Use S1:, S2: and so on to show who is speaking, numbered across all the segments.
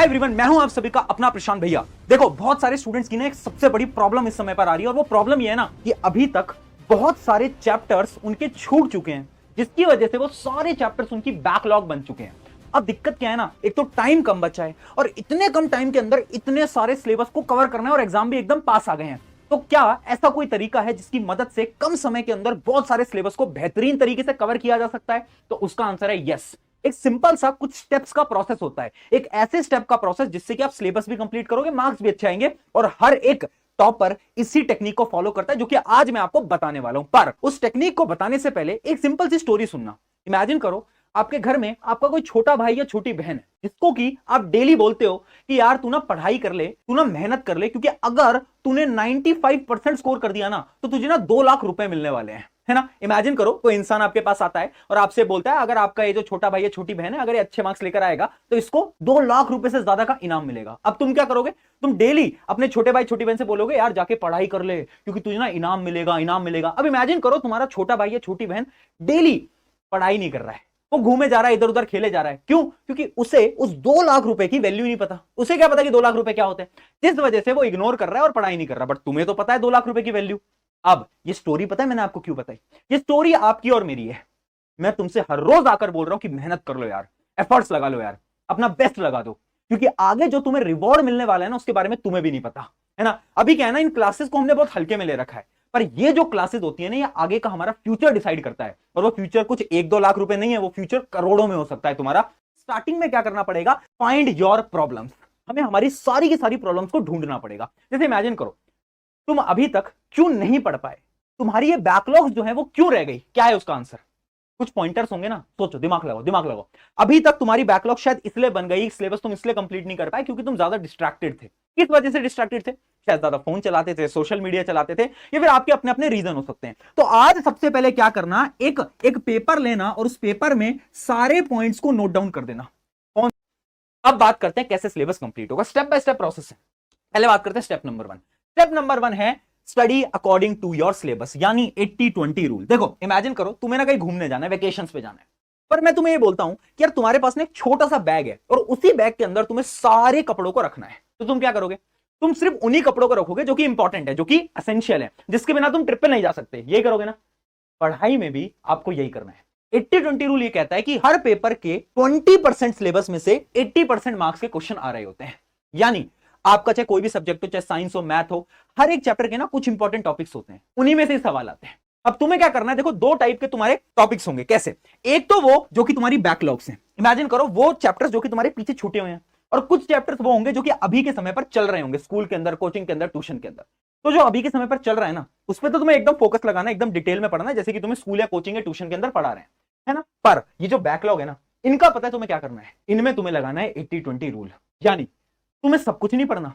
S1: Everyone, मैं हूं आप सभी का अपना प्रशांत भैया। देखो, बहुत सारे स्टूडेंट्स की ना एक सबसे बड़ी प्रॉब्लम इस समय पर आ रही है, और वो प्रॉब्लम ये है ना कि अभी तक बहुत सारे चैप्टर्स उनके छूट चुके हैं, जिसकी वजह से वो सारे चैप्टर्स उनकी बैकलॉग बन चुके हैं। अब दिक्कत क्या है ना, एक तो टाइम कम बचा है, और इतने कम टाइम के अंदर इतने सारे सिलेबस को कवर करना है, और एग्जाम भी एकदम पास आ गए हैं। तो क्या ऐसा कोई तरीका है जिसकी मदद से कम समय के अंदर बहुत सारे सिलेबस को बेहतरीन तरीके से कवर किया जा सकता है? तो उसका आंसर है यस। एक सिंपल सा कुछ स्टेप्स का प्रोसेस होता है, एक ऐसे स्टेप का प्रोसेस जिससे कि आप सिलेबस भी कंप्लीट करोगे, मार्क्स भी अच्छे आएंगे, और हर एक टॉपर इसी टेक्निक को फॉलो करता है, जो कि आज मैं आपको बताने वाला हूं। पर उस टेक्निक को बताने से पहले एक सिंपल सी स्टोरी सुनना। इमेजिन करो, आपके घर में आपका कोई छोटा भाई या छोटी बहन है, जिसको कि आप डेली बोलते हो कि यार तू ना पढ़ाई कर ले, तू ना मेहनत कर ले, क्योंकि अगर तूने 95% स्कोर कर दिया ना तो तुझे ना 2 लाख रुपए मिलने वाले हैं, है ना। इमेजिन करो, कोई इंसान आपके पास आता है और आपसे बोलता है अगर आपका ये जो छोटा भाई या छोटी बहन है, अगर ये अच्छे मार्क्स लेकर आएगा तो इसको 2 लाख रुपए से ज्यादा का इनाम मिलेगा। अब तुम क्या करोगे? तुम डेली अपने छोटे भाई छोटी बहन से बोलोगे यार जाके पढ़ाई कर ले, क्योंकि तुझे ना इनाम मिलेगा, इनाम मिलेगा। अब इमेजिन करो, तुम्हारा छोटा भाई या छोटी बहन डेली पढ़ाई नहीं कर रहा है, वो घूमे जा रहा है, इधर उधर खेले जा रहा है। क्यों? क्योंकि उसे उस 2 लाख रुपए की वैल्यू नहीं पता। उसे क्या पता कि 2 लाख रुपए क्या होते हैं, जिस वजह से वो इग्नोर कर रहा है और पढ़ाई नहीं कर रहा। बट तुम्हें तो पता है 2 लाख रुपए की वैल्यू। अब ये स्टोरी पता है मैंने आपको क्यों बताई? ये स्टोरी आपकी और मेरी है। मैं तुमसे हर रोज आकर बोल रहा हूं कि मेहनत कर लो यार, एफर्ट्स लगा लो यार, अपना बेस्ट लगा दो, क्योंकि आगे जो तुम्हें रिवॉर्ड मिलने वाला है ना, उसके बारे में तुम्हें भी नहीं पता, है ना। अभी क्या है ना, इन क्लासेस को हमने बहुत हल्के में ले रखा है, पर ये जो क्लासेस होती है ना, ये आगे का हमारा फ्यूचर डिसाइड करता है। और वो फ्यूचर कुछ 1-2 लाख रुपए नहीं है, वो फ्यूचर करोड़ों में हो सकता है तुम्हारा। स्टार्टिंग में क्या करना पड़ेगा? Find your problems. हमें हमारी सारी की सारी प्रॉब्लम्स को ढूंढना पड़ेगा। जैसे इमेजिन करो, तुम अभी तक क्यों नहीं पढ़ पाए, तुम्हारी ये बैकलॉग्स जो है वो क्यों रह गई, क्या है उसका आंसर? कुछ पॉइंटर्स होंगे ना, सोचो, दिमाग लगाओ, दिमाग लगाओ। अभी तक तुम्हारी बैकलॉग शायद इसलिए बन गई, सिलेबस तुम इसलिए कंप्लीट नहीं कर पाए क्योंकि तुम ज्यादा डिस्ट्रैक्टेड थे। किस वजह से डिस्ट्रैक्टेड थे? शायद ज्यादा फोन चलाते थे, सोशल मीडिया चलाते थे, या फिर आपके अपने अपने रीजन हो सकते हैं। तो आज सबसे पहले क्या करना, एक एक पेपर लेना और उस पेपर में सारे पॉइंट्स को नोट डाउन कर देना। अब बात करते हैं कैसे सिलेबस कंप्लीट होगा, स्टेप बाय स्टेप प्रोसेस है। पहले बात करते हैं स्टेप नंबर 1। स्टेप नंबर 1 है study according to your syllabus, यानी 80-20 रूल। देखो, इमेजिन करो तुम्हें ना कहीं घूमने जाना है, वेकेशंस पे जाना है, पर मैं तुम्हें ये बोलता हूं कि यार तुम्हारे पास ना एक छोटा सा बैग है, और उसी बैग के अंदर तुम्हें सारे कपड़ों को रखना है। तो तुम क्या करोगे? तुम सिर्फ उन्हीं कपड़ों को रखोगे जो कि इंपॉर्टेंट है, जो कि एसेंशियल है, जिसके बिना तुम ट्रिप पे नहीं जा सकते। यही करोगे ना? पढ़ाई में भी आपको यही करना है। 80-20 रूल ये कहता है कि हर पेपर के 20% सिलेबस में से 80% मार्क्स के क्वेश्चन आ रहे होते हैं। यानी आपका चाहे कोई भी सब्जेक्ट हो, चाहे साइंस हो, मैथ हो, हर एक चैप्टर के ना कुछ इंपॉर्टेंट टॉपिक्स होते हैं, उन्हीं में से सवाल आते हैं। अब तुम्हें क्या करना है? देखो, 2 टाइप के तुम्हारे टॉपिक्स होंगे। कैसे? एक तो वो जो कि तुम्हारी बैकलॉग्स हैं। इमेजिन करो वो चैप्टर्स जो कि तुम्हारे पीछे छूटे हुए हैं, और कुछ चैप्टर्स वो होंगे जो कि अभी के समय पर चल रहे होंगे, स्कूल के अंदर, कोचिंग के अंदर, ट्यूशन के अंदर। तो जो अभी के समय पर चल रहा है ना, उस पर तो तुम्हें एकदम फोकस लगाना है, एकदम डिटेल में पढ़ना है, जैसे कि तुम्हें स्कूल या कोचिंग या ट्यूशन के अंदर पढ़ा रहे हैं, है ना। पर ये जो बैकलॉग है ना, इनका पता है तुम्हें क्या करना है? इनमें तुम्हें लगाना है 80-20 रूल। यानी तुम्हें सब कुछ नहीं पढ़ना,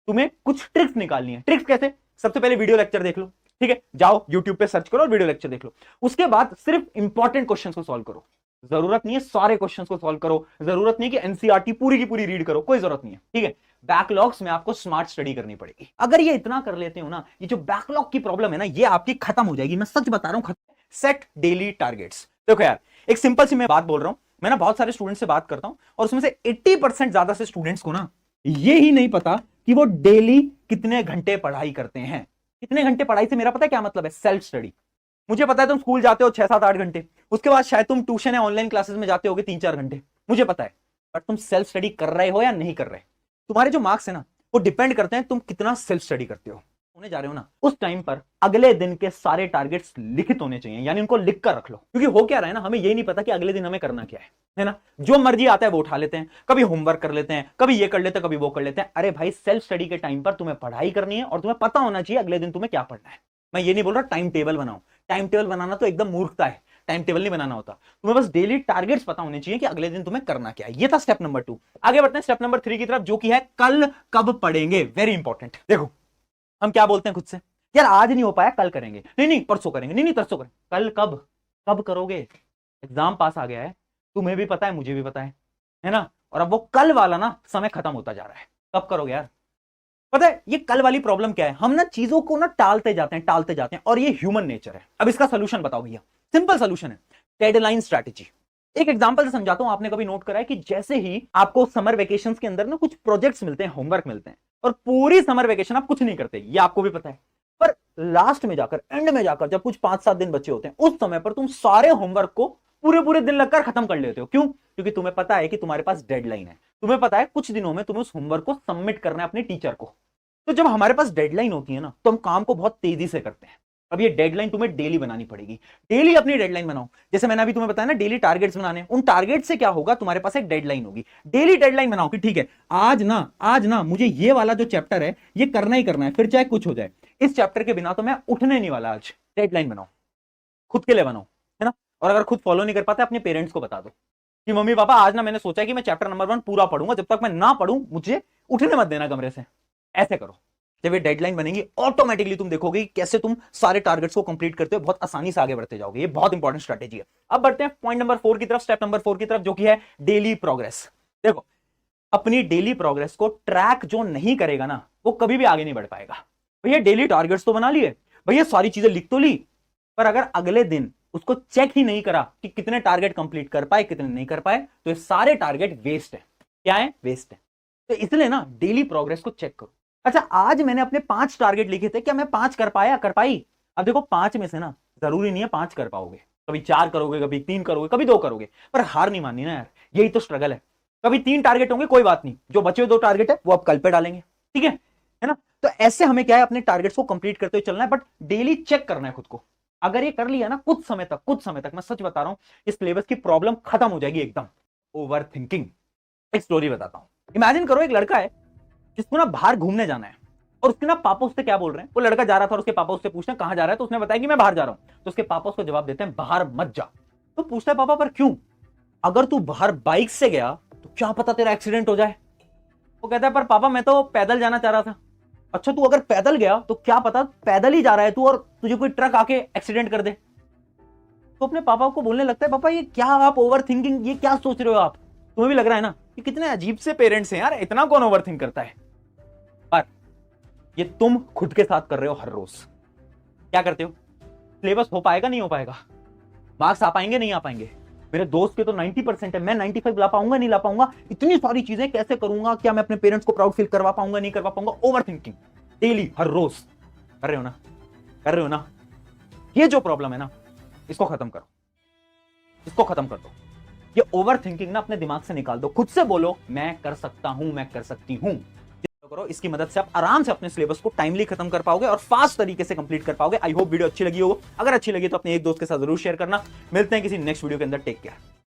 S1: तुम्हें कुछ ट्रिक्स निकालनी है। ट्रिक्स कैसे? सबसे पहले वीडियो लेक्चर देख लो, ठीक है, जाओ यूट्यूब पे सर्च करो और वीडियो लेक्चर देख लो। उसके बाद सिर्फ इंपॉर्टेंट क्वेश्चंस को सॉल्व करो। जरूरत नहीं है सारे क्वेश्चंस को सॉल्व करो, जरूरत नहीं है कि एनसीईआरटी पूरी की पूरी रीड करो, कोई जरूरत नहीं है, ठीक है। बैकलॉग्स में आपको स्मार्ट स्टडी करनी पड़ेगी। अगर ये इतना कर लेते हो ना, ये जो बैकलॉग की प्रॉब्लम है ना, ये आपकी खत्म हो जाएगी। मैं सच बता रहा हूं। Set daily targets. देखो यार, एक सिंपल सी मैं बात बोल रहा हूं, मैं ना बहुत सारे स्टूडेंट से बात करता हूं, और उसमें से 80% ज्यादा से स्टूडेंट्स को ना ये ही नहीं पता कि वो डेली कितने घंटे पढ़ाई करते हैं। कितने घंटे पढ़ाई से मेरा पता है क्या मतलब है? Self study. मुझे पता है तुम स्कूल जाते हो 6-7-8 घंटे, उसके बाद शायद तुम ट्यूशन या ऑनलाइन क्लासेस में जाते होगे 3-4 घंटे, मुझे पता है। बट तुम सेल्फ स्टडी कर रहे हो या नहीं कर रहे? तुम्हारे जो मार्क्स है ना, वो डिपेंड करते हैं तुम कितना सेल्फ स्टडी करते हो। होने जा रहे हो ना, उस टाइम पर अगले दिन के सारे टारगेट्स लिखित होने चाहिए, यानी उनको लिख कर रख लो। क्योंकि हो क्या रहा है ना, हमें यही नहीं पता कि अगले दिन हमें करना क्या है ना। जो मर्जी आता है वो उठा लेते हैं, कभी होमवर्क कर लेते हैं, कभी ये कर लेते हैं, कभी वो कर लेते हैं। अरे भाई, सेल्फ स्टडी के टाइम पर तुम्हें पढ़ाई करनी है, और तुम्हें पता होना चाहिए अगले दिन तुम्हें क्या पढ़ना है। मैं ये नहीं बोल रहा टाइम टेबल बनाओ, टाइम टेबल बनाना तो एकदम मूर्खता है, टाइम टेबल नहीं बनाना होता। तुम्हें बस डेली टारगेट्स पता होने चाहिए कि अगले दिन तुम्हें करना क्या है। ये था स्टेप नंबर 2। आगे बढ़ते हैं स्टेप नंबर 3 की तरफ, जो कि है कल कब पढ़ेंगे। Very important. देखो, हम क्या बोलते हैं खुद से, यार आज नहीं हो पाया, कल करेंगे, नहीं नहीं परसों करेंगे, नहीं नहीं परसों करेंगे। कल कब? कब करोगे? एग्जाम पास आ गया है, तुम्हें भी पता है, मुझे भी पता है ना। और अब वो कल वाला ना समय खत्म होता जा रहा है, कब करोगे यार? पता है ये कल वाली प्रॉब्लम क्या है? हम ना चीजों को ना टालते जाते हैं, और ये ह्यूमन नेचर है। अब इसका सोल्यूशन बताओ भैया। सिंपल सोल्यूशन है, डेडलाइन स्ट्रैटेजी। एक एग्जांपल से समझाता हूं। आपने कभी नोट करा है कि जैसे ही आपको समर वेकेशंस के अंदर ना कुछ प्रोजेक्ट्स मिलते हैं, होमवर्क मिलते हैं, और पूरी समर वेकेशन आप कुछ नहीं करते, ये आपको भी पता है, पर लास्ट में जाकर, एंड में जाकर, जब कुछ 5-7 दिन बचे होते हैं, उस समय पर तुम सारे होमवर्क को पूरे पूरे दिन लगकर खत्म कर लेते हो। क्यों? क्योंकि तुम्हें पता है कि तुम्हारे पास डेडलाइन है, तुम्हें पता है कुछ दिनों में तुम्हें उस होमवर्क को सबमिट करना है अपने टीचर को। तो जब हमारे पास डेडलाइन होती है ना, तो हम काम को बहुत तेजी से करते हैं। अब ये डेडलाइन तुम्हें डेली बनानी पड़ेगी। डेली अपनी डेडलाइन बनाओ। जैसे मैंने अभी तुम्हें बताया ना, डेली टारगेट्स बनाने। उन टारगेट से क्या होगा, तुम्हारे पास एक डेडलाइन होगी। डेली डेडलाइन बनाओ कि ठीक है, आज ना मुझे ये वाला जो चैप्टर है ये करना ही करना है, फिर चाहे कुछ हो जाए। इस चैप्टर के बिना तो मैं उठने नहीं वाला। आज डेडलाइन बनाओ, खुद के लिए बनाओ, है ना। और अगर खुद फॉलो नहीं कर पाते, अपने पेरेंट्स को बता दो कि मम्मी पापा, आज ना मैंने सोचा है कि मैं चैप्टर नंबर 1 पूरा पढ़ूंगा, जब तक मैं ना पढ़ूं मुझे उठने मत देना कमरे से। ऐसे करो। जब ये डेडलाइन बनेगी, ऑटोमेटिकली तुम देखोगे कैसे तुम सारे टारगेट्स को कंप्लीट करते हो, बहुत आसानी से आगे बढ़ते जाओगे। ये बहुत इंपॉर्टेंट स्ट्रेटेजी है। अब बढ़ते हैं पॉइंट नंबर 4 की तरफ, स्टेप नंबर 4 की तरफ, जो कि है डेली प्रोग्रेस। देखो, अपनी डेली प्रोग्रेस को ट्रैक जो नहीं करेगा ना, वो कभी भी आगे नहीं बढ़ पाएगा। भैया डेली टारगेट्स तो बना लिए, भैया सारी चीजें लिख तो ली, पर अगर अगले दिन उसको चेक ही नहीं करा कि कितने टारगेट कंप्लीट कर पाए, कितने नहीं कर पाए, तो ये सारे टारगेट वेस्ट है। क्या है? वेस्ट है। तो इसलिए ना डेली प्रोग्रेस को चेक करो। अच्छा, आज मैंने अपने 5 टारगेट लिखे थे, क्या मैं 5 कर पाया, कर पाई? अब देखो, 5 में से ना जरूरी नहीं है 5 कर पाओगे, कभी 4 करोगे, कभी 3 करोगे, कभी 2 करोगे, पर हार नहीं माननी ना यार, यही तो स्ट्रगल है। कभी 3 टारगेट होंगे, कोई बात नहीं, जो बचे हुए 2 टारगेट है वो आप कल पे डालेंगे, ठीक है ना। तो ऐसे हमें क्या है, अपने टारगेट्स को कंप्लीट करते हुए चलना है, बट डेली चेक करना है खुद को। अगर ये कर लिया ना, कुछ समय तक मैं सच बता रहा हूं, इस सिलेबस की प्रॉब्लम खत्म हो जाएगी एकदम। Over thinking. एक स्टोरी बताता हूं। इमेजिन करो, एक लड़का है जिसको ना बाहर घूमने जाना है, और उसके ना पापा उससे क्या बोल रहे हैं, वो लड़का जा रहा था और उसके पापा उससे पूछते हैं कहां जा रहा है, तो उसने बताया कि मैं बाहर जा रहा हूं। तो उसके पापा उसको जवाब देते हैं बाहर मत जा। तो पूछता है पापा पर क्यों? अगर तू बाहर बाइक से गया तो क्या पता तेरा एक्सीडेंट हो जाए। वो कहता है पर पापा मैं तो पैदल जाना चाह रहा था। अच्छा, तू अगर पैदल गया तो क्या पता पैदल ही जा रहा है तू और तुझे कोई ट्रक आके एक्सीडेंट कर दे। तो अपने पापा को बोलने लगता है पापा ये क्या आप ओवर थिंकिंग, ये क्या सोच रहे हो आप? तुम्हें भी लग रहा है ना कि कितने अजीब से पेरेंट्स हैं यार, इतना कौन ओवर थिंक करता है। पर ये तुम खुद के साथ कर रहे हो हर रोज। क्या करते हो? सिलेबस हो पाएगा, नहीं हो पाएगा, मार्क्स आ पाएंगे, नहीं आ पाएंगे, मेरे दोस्त के तो 90% है, मैं 95 ला पाऊंगा, नहीं ला पाऊंगा, इतनी सारी चीजें कैसे करूंगा, क्या मैं अपने पेरेंट्स को प्राउड फील करवा पाऊंगा, नहीं करवा पाऊंगा। ओवर थिंकिंग डेली, हर रोज कर रहे हो ना, कर रहे हो ना। ये जो प्रॉब्लम है ना, इसको खत्म करो, इसको खत्म कर दो। ये ओवर थिंकिंग ना अपने दिमाग से निकाल दो। खुद से बोलो मैं कर सकता हूं, मैं कर सकती हूं। करो, इसकी मदद से आप आराम से अपने सिलेबस को टाइमली खत्म कर पाओगे और फास्ट तरीके से कंप्लीट कर पाओगे। आई होप वीडियो अच्छी लगी हो। अगर अच्छी लगी तो अपने एक दोस्त के साथ जरूर शेयर करना। मिलते हैं किसी नेक्स्ट वीडियो के अंदर। Take care.